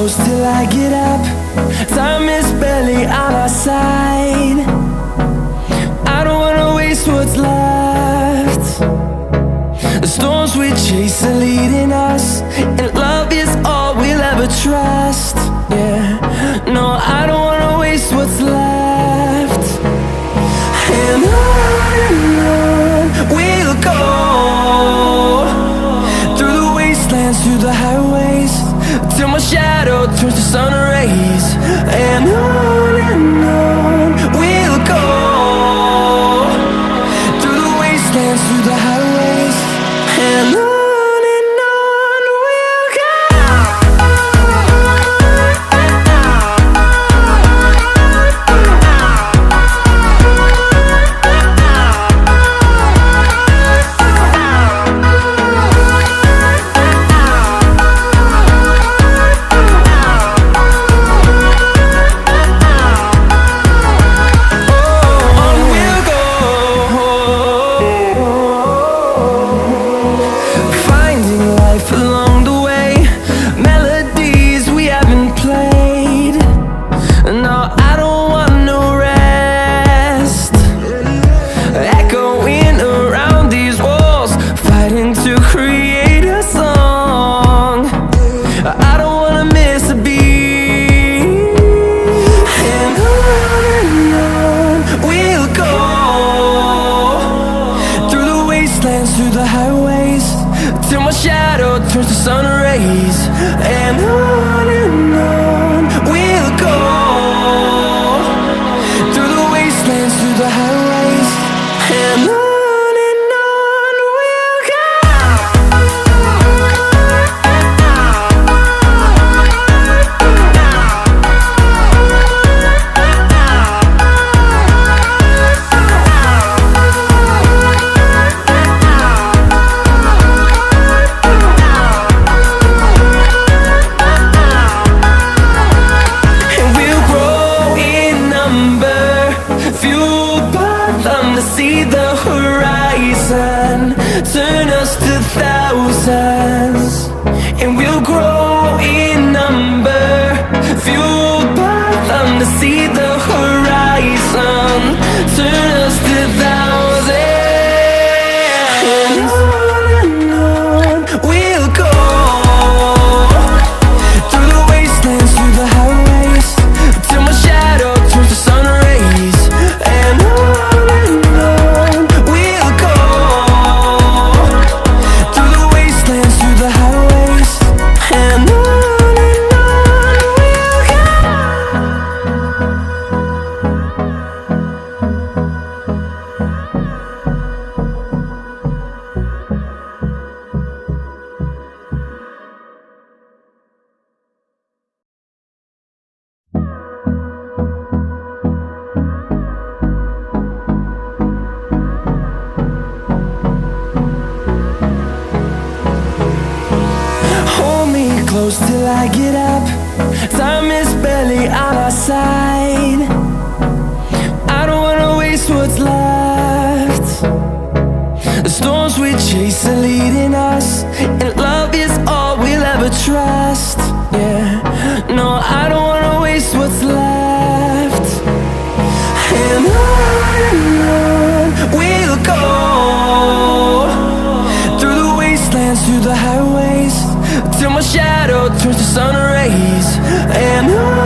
close till I get up. Time is barely on our side. I don't wanna waste what's left. The storms we chase are leading us, and love is all we'll ever trust. Yeah, no, I don't wanna waste what's left. And on we'll go, through the wastelands, through the highways, till my shadow turns to sun rays. And on we'll go, through the wastelands, through the highways, and on we'll go. Through the highways, till my shadow turns to sun rays. And on we'll go, through the wastelands, through the highways, and on we'll go. See the horizon, turn us to thousands, and we'll grow in number, fueled by them. To see the horizon, turn us to thousands, and on we'll go, through the wastelands, through the highways, till my shadow turns to sun rays. And close till I get up. Time is barely on our side. I don't wanna waste what's left. The storms we chase are leading us, and love is all we'll ever trust. Yeah, no, I don't wanna waste what's left. And on we'll go, through the wastelands, through the highways, till my shadow turns to sun rays. And on